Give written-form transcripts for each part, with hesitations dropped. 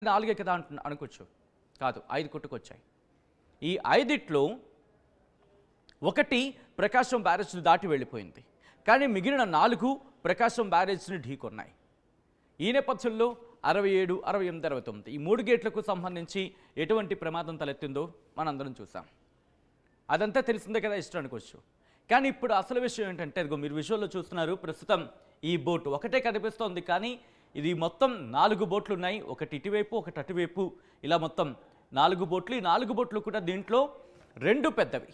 4 కదా అనుకోవచ్చు. కాదు, 5 కొట్టుకొచ్చాయి. ఈ 5ట్లో ఒకటి ప్రకాశం బ్యారేజ్ని దాటి వెళ్ళిపోయింది. కానీ మిగిలిన 4 ప్రకాశం బ్యారేజ్ని ఢీకొన్నాయి. ఈ నేపథ్యంలో 67, 68, 69 ఈ 3 గేట్లకు సంబంధించి ఎటువంటి ప్రమాదం తలెత్తిందో మనందరం చూసాం. అదంతా తెలిసిందే కదా, ఇష్టం అనుకోవచ్చు. కానీ ఇప్పుడు అసలు విషయం ఏంటంటే, ఇదిగో మీరు విజువల్లో చూస్తున్నారు. ప్రస్తుతం ఈ బోటు ఒకటే కనిపిస్తోంది, కానీ ఇది మొత్తం 4 బోట్లు ఉన్నాయి. ఒకటి ఇటువైపు, ఒకటి అటువైపు, ఇలా మొత్తం 4 బోట్లు. ఈ 4 బోట్లు కూడా దీంట్లో 2 పెద్దవి.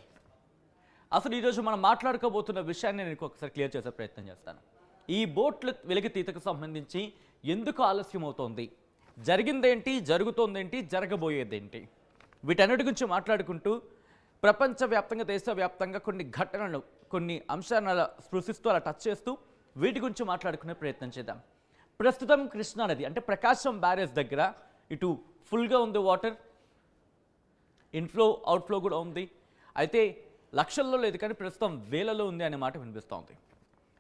అసలు ఈరోజు మనం మాట్లాడుకోబోతున్న విషయాన్ని నేను ఒకసారి క్లియర్ చేసే ప్రయత్నం చేస్తాను. ఈ బోట్ల వెలికితీతకు సంబంధించి ఎందుకు ఆలస్యం అవుతోంది, జరిగిందేంటి, జరుగుతోందేంటి, జరగబోయేదేంటి, వీటన్నిటి గురించి మాట్లాడుకుంటూ ప్రపంచవ్యాప్తంగా, దేశవ్యాప్తంగా కొన్ని ఘటనలు, కొన్ని అంశాలను స్పృశిస్తూ అలా టచ్ చేస్తూ వీటి గురించి మాట్లాడుకునే ప్రయత్నం చేద్దాం. ప్రస్తుతం కృష్ణానది అంటే ప్రకాశం బ్యారేజ్ దగ్గర ఇటు ఫుల్గా ఉంది వాటర్, ఇన్ఫ్లో అవుట్ఫ్లో కూడా ఉంది. అయితే లక్షల్లో లేదు, కానీ ప్రస్తుతం వేలలో ఉంది అనే మాట వినిపిస్తోంది.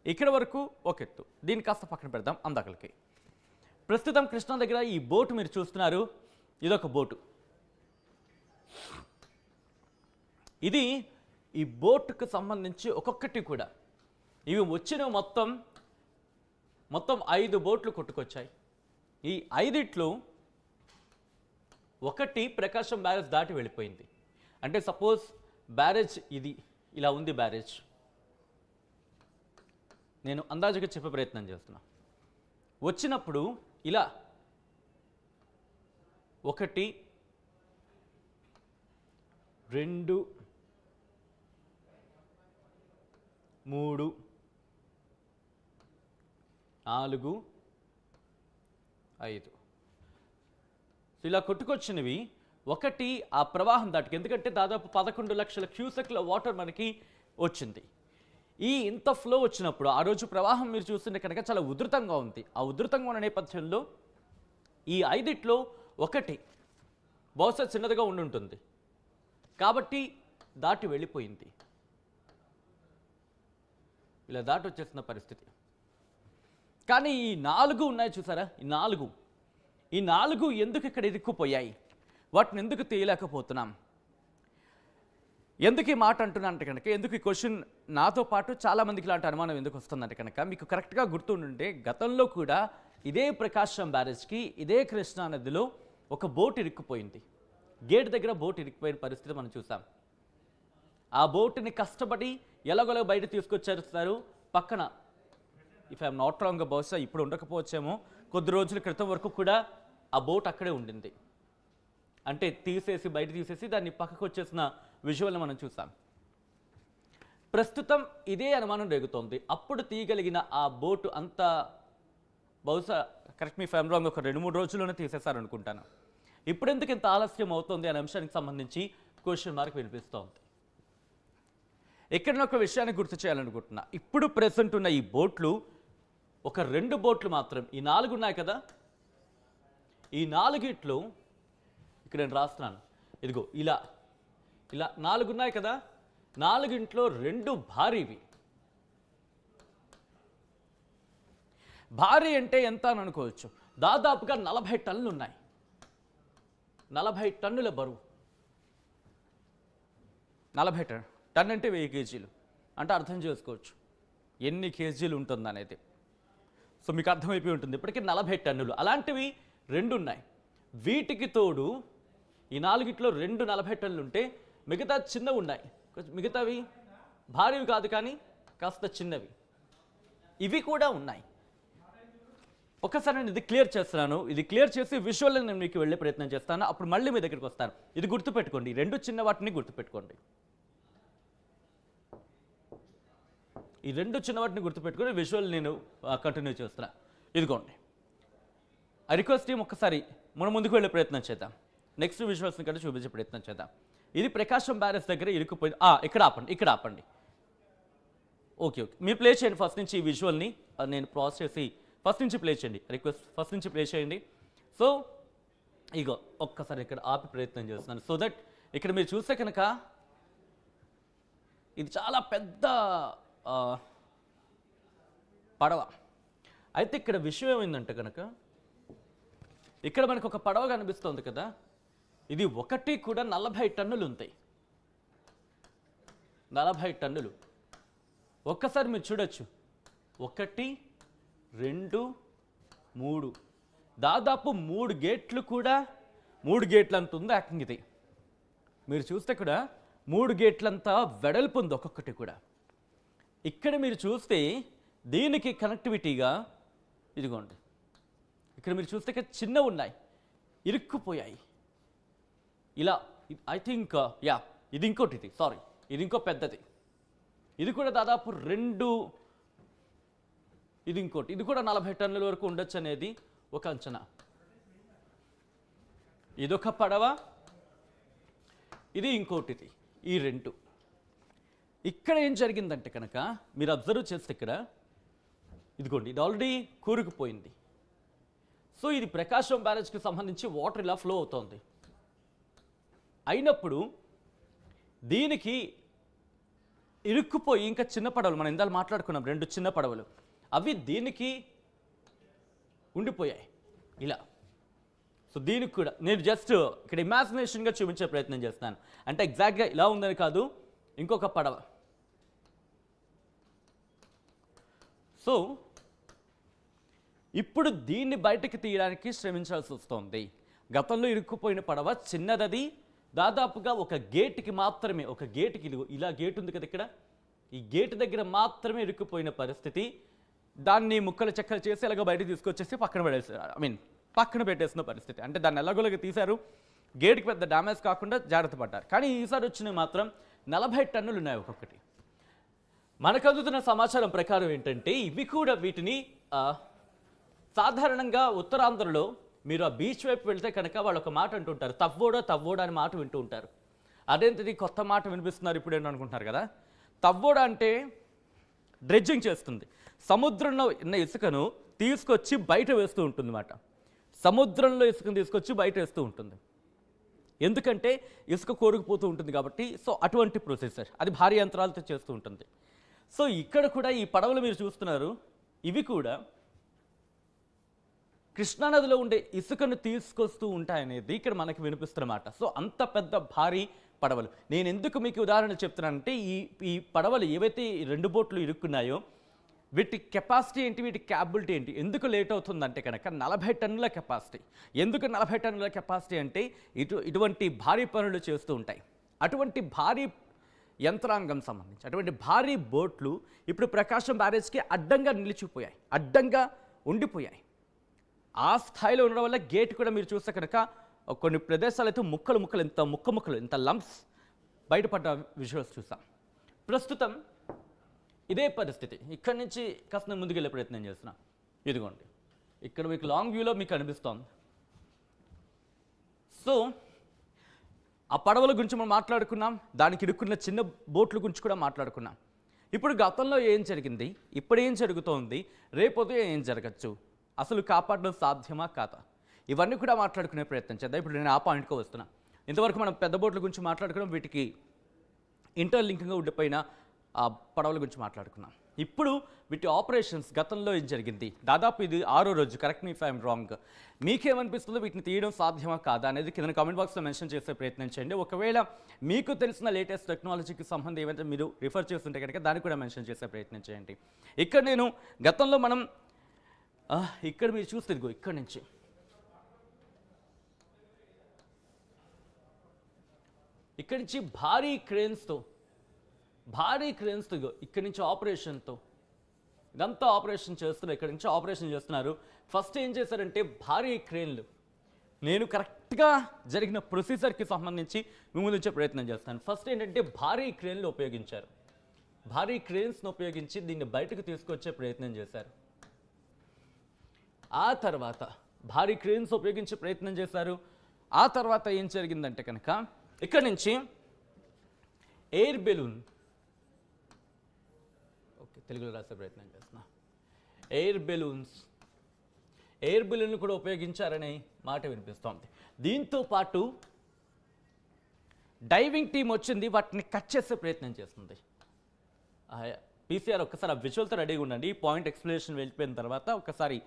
ఇక్కడ వరకు ఒక ఎత్తు, దీన్ని కాస్త పక్కన పెడదాం. అందాకలకి ప్రస్తుతం కృష్ణా దగ్గర ఈ బోటు మీరు చూస్తున్నారు. ఇదొక బోటు. ఇది ఈ బోటుకు సంబంధించి ఒక్కొక్కటి కూడా ఇవి వచ్చిన మొత్తం 5 బోట్లు కొట్టుకొచ్చాయి. ఈ 5ట్లో ఒకటి ప్రకాశం బ్యారేజ్ దాటి వెళ్ళిపోయింది. అంటే సపోజ్ బ్యారేజ్ ఇది ఇలా ఉంది. బ్యారేజ్ నేను అందాజుగా చెప్పే ప్రయత్నం చేస్తున్నా. వచ్చినప్పుడు ఇలా 1, 2, 3, 4, 5 ఇలా కొట్టుకొచ్చినవి. ఒకటి ఆ ప్రవాహం దాటికి, ఎందుకంటే దాదాపు 11 లక్షల క్యూసెక్ల వాటర్ మనకి వచ్చింది. ఈ ఇంత ఫ్లో వచ్చినప్పుడు ఆ రోజు ప్రవాహం మీరు చూస్తుంటే కనుక చాలా ఉధృతంగా ఉంది. ఆ ఉధృతంగా ఉన్న నేపథ్యంలో ఈ 5ట్లో ఒకటి బహుశా చిన్నదిగా ఉండుంటుంది, కాబట్టి దాటి వెళ్ళిపోయింది. ఇలా దాటి వచ్చేసిన పరిస్థితి. కానీ ఈ 4 ఉన్నాయి చూసారా, ఈ 4 ఎందుకు ఇక్కడ ఇరుక్కుపోయాయి, వాటిని ఎందుకు తీయలేకపోతున్నాం, ఎందుకు ఈ మాట అంటున్నానంటే కనుక, ఎందుకు ఈ క్వశ్చన్ నాతో పాటు చాలామందికి ఇలాంటి అనుమానం ఎందుకు వస్తుందంటే కనుక, మీకు కరెక్ట్గా గుర్తుండే గతంలో కూడా ఇదే ప్రకాశం బ్యారేజ్కి, ఇదే కృష్ణా నదిలో ఒక బోట్ ఇరుక్కుపోయింది. గేట్ దగ్గర బోట్ ఇరుక్కుపోయిన పరిస్థితి మనం చూసాం. ఆ బోటుని కష్టపడి ఎలాగోలా బయట తీసుకొచ్చేస్తారు. పక్కన ఇఫ్ ఐఎమ్ నాట్ రాంగ్, బహుశా ఇప్పుడు ఉండకపోవచ్చేమో, కొద్ది రోజుల క్రితం వరకు కూడా ఆ బోట్ అక్కడే ఉండింది. అంటే బయట తీసేసి దాన్ని పక్కకు వచ్చేసిన విజువల్ని మనం చూసాం. ప్రస్తుతం ఇదే అనుమానం రేగుతోంది. అప్పుడు తీయగలిగిన ఆ బోటు అంతా బహుశా కరెక్ట్ మీ ఫైమ్ రాంగ్ ఒక 2-3 రోజుల్లోనే తీసేశారనుకుంటాను. ఇప్పుడు ఎందుకు ఇంత ఆలస్యం అవుతుంది అనే అంశానికి సంబంధించి క్వశ్చన్ మార్క్ వినిపిస్తోంది. ఇక్కడ ఒక విషయాన్ని గుర్తు చేయాలనుకుంటున్నా. ఇప్పుడు ప్రెసెంట్ ఉన్న ఈ బోట్లు ఒక 2 బోట్లు మాత్రం. ఈ 4 ఉన్నాయి కదా, ఈ 4ట్లో ఇక్కడ నేను రాస్తున్నాను. ఇదిగో ఇలా 4 ఉన్నాయి కదా, 4ట్లో 2 భారీవి. భారీ అంటే ఎంత అని అనుకోవచ్చు. దాదాపుగా 40 టన్నులు ఉన్నాయి. 40 టన్నుల బరువు. 40 టన్ అంటే 1000 కేజీలు. అంటే అర్థం చేసుకోవచ్చు ఎన్ని కేజీలు ఉంటుంది అనేది. సో మీకు అర్థమైపోయి ఉంటుంది. ఇప్పటికీ 40 టన్నులు అలాంటివి 2 ఉన్నాయి. వీటికి తోడు ఈ 4ట్లో 2 40 టన్నులు ఉంటే మిగతా చిన్నవి ఉన్నాయి. మిగతావి భారీవి కాదు, కానీ కాస్త చిన్నవి. ఇవి కూడా ఉన్నాయి. ఒకసారి నేను ఇది క్లియర్ చేస్తున్నాను. ఇది క్లియర్ చేసి విజువల్ నేను మీకు వెళ్ళే ప్రయత్నం చేస్తాను. అప్పుడు మళ్ళీ మీ దగ్గరికి వస్తాను. ఇది గుర్తుపెట్టుకోండి, 2 చిన్న వాటిని గుర్తుపెట్టుకోండి. ఈ 2 చిన్న వాటిని గుర్తుపెట్టుకొని విజువల్ నేను కంటిన్యూ చేస్తున్నా. ఇదిగోండి. ఐ రిక్వెస్ట్ టీమ్ ఒక్కసారి మనం ముందుకు వెళ్ళే ప్రయత్నం చేద్దాం. నెక్స్ట్ విజువల్స్ని కంటే చూపించే ప్రయత్నం చేద్దాం. ఇది ప్రకాశం బ్యారేజ్ దగ్గర ఇరుక్కుపోయింది. ఇక్కడ ఆపండి. ఓకే. మీరు ప్లే చేయండి ఫస్ట్ నుంచి ఈ విజువల్ని. నేను ప్రాసెస్ చేసి ఫస్ట్ నుంచి ప్లే చేయండి. రిక్వెస్ట్ ఫస్ట్ నుంచి ప్లే చేయండి. సో ఇగో ఒక్కసారి ఇక్కడ ఆపి ప్రయత్నం చేస్తున్నాను. సో దట్ ఇక్కడ మీరు చూస్తే కనుక ఇది చాలా పెద్ద పడవ. అయితే ఇక్కడ విషయం ఏమైందంటే కనుక, ఇక్కడ మనకు ఒక పడవ కనిపిస్తుంది కదా, ఇది ఒకటి కూడా 40 టన్నులు ఉంటాయి. 40 టన్నులు. ఒక్కసారి మీరు చూడొచ్చు, 1 2 3, దాదాపు 3 గేట్లు కూడా 3 గేట్లు అంత ఉంది యాక్టింగ్. ఇది మీరు చూస్తే కూడా 3 గేట్లంతా వెడల్పు ఉంది ఒక్కొక్కటి కూడా. ఇక్కడ మీరు చూస్తే దీనికి కనెక్టివిటీగా ఇదిగోండి, ఇక్కడ మీరు చూస్తే చిన్న ఉన్నాయి, ఇరుక్కుపోయాయి ఇలా. ఐ థింక్ ఇది ఇంకోటి, ఇది ఇంకో పెద్దది, ఇది కూడా దాదాపు 2, ఇది ఇంకోటి, ఇది కూడా 40 టన్నుల వరకు ఉండొచ్చు అనేది ఒక అంచనా. ఇదొక పడవ, ఇది ఇంకోటిది, ఈ 2. ఇక్కడ ఏం జరిగిందంటే కనుక మీరు అబ్జర్వ్ చేస్తే ఇక్కడ ఇదిగోండి, ఇది ఆల్రెడీ కూరుకుపోయింది. సో ఇది ప్రకాశం బ్యారేజ్కి సంబంధించి వాటర్ ఇలా ఫ్లో అవుతోంది. అయినప్పుడు దీనికి ఇరుక్కుపోయి ఇంకా చిన్న పడవలు, మనం ఇందాక మాట్లాడుకున్నాం 2 చిన్న పడవలు, అవి దీనికి ఉండిపోయాయి ఇలా. సో దీనికి కూడా నేను జస్ట్ ఇక్కడ ఇమాజినేషన్గా చూపించే ప్రయత్నం చేస్తాను. అంటే ఎగ్జాక్ట్గా ఇలా ఉందని కాదు, ఇంకొక పడవ. సో ఇప్పుడు దీన్ని బయటకు తీయడానికి శ్రమించాల్సి వస్తుంది. గతంలో ఇరుక్కుపోయిన పడవ చిన్నదది, దాదాపుగా ఒక గేటుకి మాత్రమే, ఒక గేటుకి ఇలా గేట్ ఉంది కదా ఇక్కడ, ఈ గేటు దగ్గర మాత్రమే ఇరుక్కుపోయిన పరిస్థితి. దాన్ని ముక్కలు చెక్కలు చేసి ఎలాగో బయటకు తీసుకొచ్చేసి పక్కన పడేసారు, పక్కన పెట్టేసిన పరిస్థితి. అంటే దాన్ని ఎలాగోలాగా తీశారు, గేటుకి పెద్ద డ్యామేజ్ కాకుండా జాగ్రత్త పడ్డారు. కానీ ఈసారి వచ్చినవి మాత్రం 40 టన్నులు ఉన్నాయి ఒక్కొక్కటి. మనకు అందుతున్న సమాచారం ప్రకారం ఏంటంటే ఇవి కూడా వీటిని సాధారణంగా ఉత్తరాంధ్రలో మీరు ఆ బీచ్ వైపు వెళ్తే కనుక వాళ్ళు ఒక మాట అంటుంటారు, తవ్వోడా అని మాట వింటూ ఉంటారు. అదేంటిది కొత్త మాట వినిపిస్తున్నారు ఇప్పుడు ఏంటి అనుకుంటున్నారు కదా. తవ్వోడా అంటే డ్రెడ్జింగ్ చేస్తుంది, సముద్రంలో ఉన్న ఇసుకను తీసుకొచ్చి బయట వేస్తూ ఉంటుంది అన్నమాట. సముద్రంలో ఇసుకను తీసుకొచ్చి బయట వేస్తూ ఉంటుంది, ఎందుకంటే ఇసుక కోరుకుపోతూ ఉంటుంది కాబట్టి. సో అటువంటి ప్రొసెసర్ అది భారీ యంత్రాలతో చేస్తూ ఉంటుంది. సో ఇక్కడ కూడా ఈ పడవలు మీరు చూస్తున్నారు, ఇవి కూడా కృష్ణానదిలో ఉండే ఇసుకను తీసుకొస్తూ ఉంటాయనేది ఇక్కడ మనకి వినిపిస్తున్నమాట. సో అంత పెద్ద భారీ పడవలు. నేను ఎందుకు మీకు ఉదాహరణ చెప్తున్నానంటే ఈ పడవలు ఏవైతే 2 బోట్లు ఇరుక్కున్నాయో వీటి కెపాసిటీ ఏంటి, వీటి క్యాపబిలిటీ ఏంటి, ఎందుకు లేట్ అవుతుందంటే కనుక 40 టన్నుల కెపాసిటీ. ఎందుకు 40 టన్నుల కెపాసిటీ అంటే ఇటువంటి భారీ పనులు చేస్తూ ఉంటాయి. అటువంటి భారీ యంత్రాంగం సంబంధించి అటువంటి భారీ బోట్లు ఇప్పుడు ప్రకాశం బ్యారేజ్కి అడ్డంగా నిలిచిపోయాయి, అడ్డంగా ఉండిపోయాయి. ఆ స్థాయిలో ఉండడం వల్ల గేట్ కూడా మీరు చూస్తే కనుక కొన్ని ప్రదేశాలు అయితే ముక్కలు ఇంత లంప్స్ బయటపడ్డ విజువల్స్ చూసాం. ప్రస్తుతం ఇదే పరిస్థితి. ఇక్కడి నుంచి కాస్త ముందుకెళ్ళే ప్రయత్నం చేస్తున్నాం. ఇదిగోండి, ఇక్కడ మీకు లాంగ్ వ్యూలో మీకు అనిపిస్తోంది. సో ఆ పడవల గురించి మనం మాట్లాడుకున్నాం, దానికి ఇరుక్కున్న చిన్న బోట్ల గురించి కూడా మాట్లాడుకున్నాం. ఇప్పుడు గతంలో ఏం జరిగింది, ఇప్పుడు ఏం జరుగుతోంది, రేపొద్దు ఏం జరగచ్చు, అసలు కాపాడడం సాధ్యమా కాదా, ఇవన్నీ కూడా మాట్లాడుకునే ప్రయత్నం చేద్దాం. ఇప్పుడు నేను ఆ పాయింట్కి వస్తున్నా. ఇంతవరకు మనం పెద్ద బోట్ల గురించి మాట్లాడుకున్నాం, వీటికి ఇంటర్లింక్గా ఉండిపోయిన ఆ పడవల గురించి మాట్లాడుకున్నాం. ఇప్పుడు వీటి ఆపరేషన్స్ గతంలో ఏం జరిగింది, దాదాపు ఇది 6వ రోజు, correct me if I'm wrong. మీకేమనిపిస్తుందో వీటిని తీయడం సాధ్యమా కాదా అనేది కింద కామెంట్ బాక్స్లో మెన్షన్ చేసే ప్రయత్నం చేయండి. ఒకవేళ మీకు తెలిసిన లేటెస్ట్ టెక్నాలజీకి సంబంధం ఏమైతే మీరు రిఫర్ చేస్తుంటే కనుక దాన్ని కూడా మెన్షన్ చేసే ప్రయత్నం చేయండి. ఇక్కడ నేను గతంలో మనం ఇక్కడ మీరు చూస్తే ఇదిగో ఇక్కడి నుంచి భారీ క్రేన్స్తో ఇక్కడి నుంచి ఆపరేషన్తో ఇదంతా ఆపరేషన్ చేస్తున్నారు. ఇక్కడి నుంచి ఆపరేషన్ చేస్తున్నారు. ఫస్ట్ ఏం చేశారంటే భారీ క్రేన్లు, నేను కరెక్ట్గా జరిగిన ప్రొసీజర్కి సంబంధించి మీ ముందు వచ్చే ప్రయత్నం చేస్తాను. ఫస్ట్ ఏంటంటే భారీ క్రేన్లు ఉపయోగించారు. భారీ క్రేన్స్ను ఉపయోగించి దీన్ని బయటకు తీసుకొచ్చే ప్రయత్నం చేశారు. ఆ తర్వాత భారీ క్రేన్స్ ఉపయోగించే ప్రయత్నం చేశారు. ఆ తర్వాత ఏం జరిగిందంటే కనుక ఇక్కడ నుంచి ఎయిర్ బెలూన్, తెలుగులో రాసే ప్రయత్నం చేస్తున్నా, ఎయిర్ బెలూన్ కూడా ఉపయోగించారనే మాట వినిపిస్తోంది. దీంతో పాటు డైవింగ్ టీం వచ్చింది, వాటిని కట్ చేసే ప్రయత్నం చేస్తుంది. పీసీఆర్ ఒక్కసారి ఆ విజువల్తో రెడీగా ఉండండి. ఈ పాయింట్ ఎక్స్ప్లెనేషన్ వెళ్ళిపోయిన తర్వాత ఒకసారి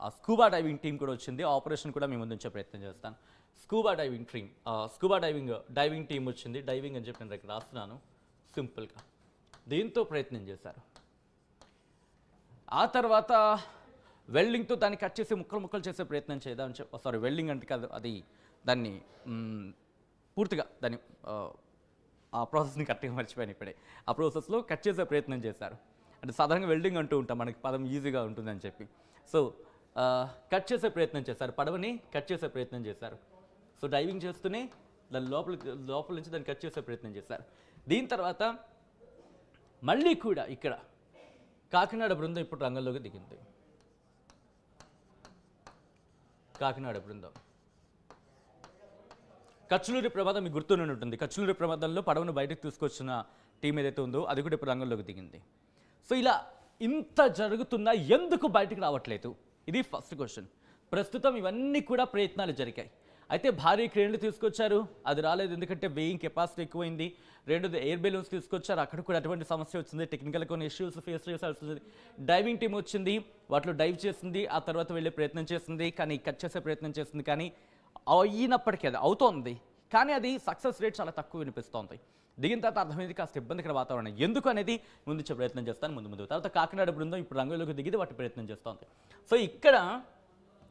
ఆ స్కూబా డైవింగ్ టీం కూడా వచ్చింది. ఆపరేషన్ కూడా మీ ముందు ఉంచే ప్రయత్నం చేస్తాను. Scuba diving team, scuba diving team వచ్చింది. డైవింగ్ అని చెప్పి నేను ఇక్కడ రాస్తున్నాను సింపుల్గా. దీంతో ప్రయత్నం చేశారు. ఆ తర్వాత వెల్డింగ్తో దాన్ని కట్ చేసి ముక్కలు ముక్కలు చేసే ప్రయత్నం చేద్దామని సారీ వెల్డింగ్ అంటే కాదు, అది దాన్ని పూర్తిగా దాన్ని ఆ ప్రాసెస్ని కరెక్ట్గా మర్చిపోయాను ఇప్పుడే. ఆ ప్రాసెస్లో కట్ చేసే ప్రయత్నం చేశారు. అంటే సాధారణంగా వెల్డింగ్ అంటూ ఉంటాం, మనకి పదం ఈజీగా ఉంటుందని చెప్పి. సో కట్ చేసే ప్రయత్నం చేశారు, పడవని కట్ చేసే ప్రయత్నం చేశారు. సో డైవింగ్ చేస్తూనే దాని లోపల నుంచి దాన్ని కట్ చేసే ప్రయత్నం చేశారు. దీని తర్వాత మళ్ళీ కూడా ఇక్కడ కాకినాడ బృందం ఇప్పుడు రంగంలోకి దిగింది. కాకినాడ బృందం కచ్లూరి ప్రమాదం మీకు గుర్తునే ఉంటుంది. కచ్లూరి ప్రమాదంలో పడవను బయటకు తీసుకొచ్చిన టీం ఏదైతే ఉందో అది కూడా ఇప్పుడు రంగంలోకి దిగింది. సో ఇలా ఇంత జరుగుతున్నా ఎందుకు బయటకు రావట్లేదు? ఇది ఫస్ట్ క్వశ్చన్. ప్రస్తుతం ఇవన్నీ కూడా ప్రయత్నాలు జరిగాయి. అయితే భారీ క్రేన్లు తీసుకొచ్చారు, అది రాలేదు ఎందుకంటే వెయింగ్ కెపాసిటీ ఎక్కువైంది. రెండోది ఎయిర్ బెలూన్స్ తీసుకొచ్చారు, అక్కడ కూడా అటువంటి సమస్య వచ్చింది. టెక్నికల్ కొన్ని ఇష్యూస్ ఫేస్ చేయాల్సి వచ్చింది. డైవింగ్ టీం వచ్చింది, వాటిలో డైవ్ చేసింది, ఆ తర్వాత వెళ్ళే ప్రయత్నం చేసింది, కానీ కట్ చేసే ప్రయత్నం చేసింది. కానీ అయినప్పటికీ అది అవుతోంది, కానీ అది సక్సెస్ రేట్ చాలా తక్కువ వినిపిస్తోంది. దిగిన తర్వాత అర్థమైంది కాస్త ఇబ్బందికర వాతావరణం ఎందుకు అనేది ముందు ప్రయత్నం చేస్తాను ముందు. తర్వాత కాకినాడ బృందం ఇప్పుడు రంగంలోకి దిగితే వాటి ప్రయత్నం చేస్తోంది. సో ఇక్కడ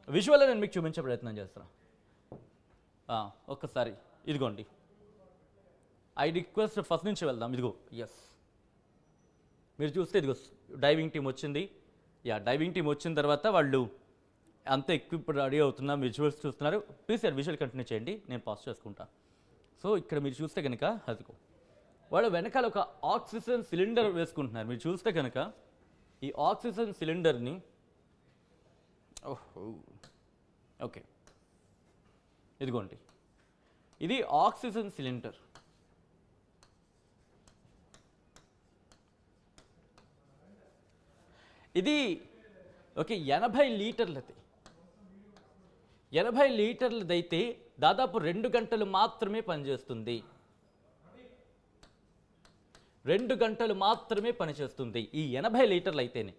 విజువల్ నేను మీకు చూపించే ప్రయత్నం చేస్తాను. ఒక్కసారి ఇదిగోండి, ఐ రిక్వెస్ట్ ఫస్ట్ నుంచి వెళ్దాం. ఇదిగో ఎస్, మీరు చూస్తే ఇదిగో డైవింగ్ టీం వచ్చింది. డైవింగ్ టీం వచ్చిన తర్వాత వాళ్ళు అంత ఎక్విప్ రెడీ అవుతున్నా, విజువల్స్ చూస్తున్నారు. ప్లీజ్ సార్ విజువల్ కంటిన్యూ చేయండి, నేను పాస్ చేసుకుంటాను. సో ఇక్కడ మీరు చూస్తే కనుక అదిగో వాళ్ళు వెనకాల ఒక ఆక్సిజన్ సిలిండర్ వేసుకుంటున్నారు. మీరు చూస్తే కనుక ఈ ఆక్సిజన్ సిలిండర్ని ఓకే ఇదిగోండి, ఇది ఆక్సిజన్ సిలిండర్. ఇది ఓకే 80 లీటర్లది. 80 లీటర్లదైతే దాదాపు 2 గంటలు మాత్రమే పనిచేస్తుంది. 2 గంటలు మాత్రమే పనిచేస్తుంది ఈ 80 లీటర్లు అయితేనే.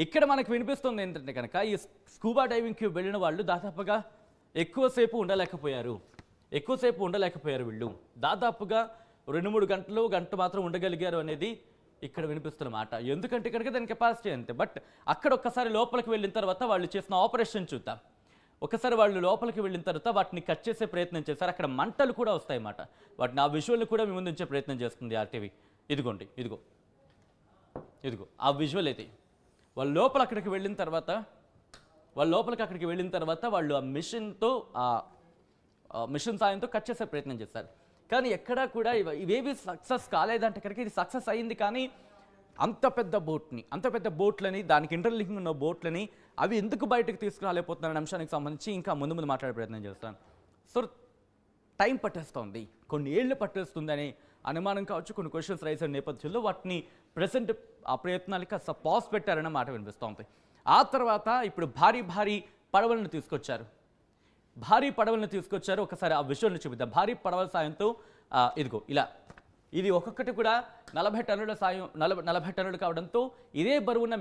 ఇక్కడ మనకు వినిపిస్తుంది ఏంటంటే కనుక ఈ స్కూబా డైవింగ్కి వెళ్ళిన వాళ్ళు దాదాపుగా ఎక్కువసేపు ఉండలేకపోయారు వీళ్ళు. దాదాపుగా 2-3 గంటలు, గంట మాత్రం ఉండగలిగారు అనేది ఇక్కడ వినిపిస్తున్న మాట. ఎందుకంటే కనుక దాని కెపాసిటీ అంతే. బట్ అక్కడ ఒక్కసారి లోపలికి వెళ్ళిన తర్వాత వాళ్ళు చేసిన ఆపరేషన్ చూద్దాం. ఒకసారి వాళ్ళు లోపలికి వెళ్ళిన తర్వాత వాటిని కట్ చేసే ప్రయత్నం చేశారు. అక్కడ మంటలు కూడా వస్తాయన్నమాట. వాటిని ఆ విజువల్ని కూడా మీ ముందు ఉంచే ప్రయత్నం చేస్తుంది ఆర్టీవీ. ఇదిగోండి, ఇదిగో ఆ విజువల్ అయితే వాళ్ళు లోపల అక్కడికి వెళ్ళిన తర్వాత వాళ్ళు ఆ మిషన్ సాయంతో కట్ చేసే ప్రయత్నం చేశారు. కానీ ఎక్కడా కూడా ఇవేవి సక్సెస్ కాలేదంటే కనుక ఇది సక్సెస్ అయింది. కానీ అంత పెద్ద బోట్లని, దానికి ఇంటర్లింకింగ్ ఉన్న బోట్లని అవి ఎందుకు బయటకు తీసుకురాలేకపోతున్నారనే అంశానికి సంబంధించి ఇంకా ముందు మాట్లాడే ప్రయత్నం చేస్తాను. సో టైం పట్టేస్తోంది, కొన్ని ఏళ్ళు పట్టేస్తుంది అనే అనుమానం కావచ్చు, కొన్ని క్వశ్చన్స్ రైజ్ అయిన నేపథ్యంలో వాటిని ప్రెసెంట్ ఆ ప్రయత్నాలకి కాస్త పాజ్ పెట్టారన్న మాట వినిపిస్తోంది. ఆ తర్వాత ఇప్పుడు భారీ పడవలను తీసుకొచ్చారు. ఒకసారి ఆ విషయాన్ని చూపిద్దాం. భారీ పడవల సాయంతో ఇదిగో ఇలా, ఇది ఒక్కొక్కటి కూడా 40 టన్నుల కావడంతో ఇదే బరువున్న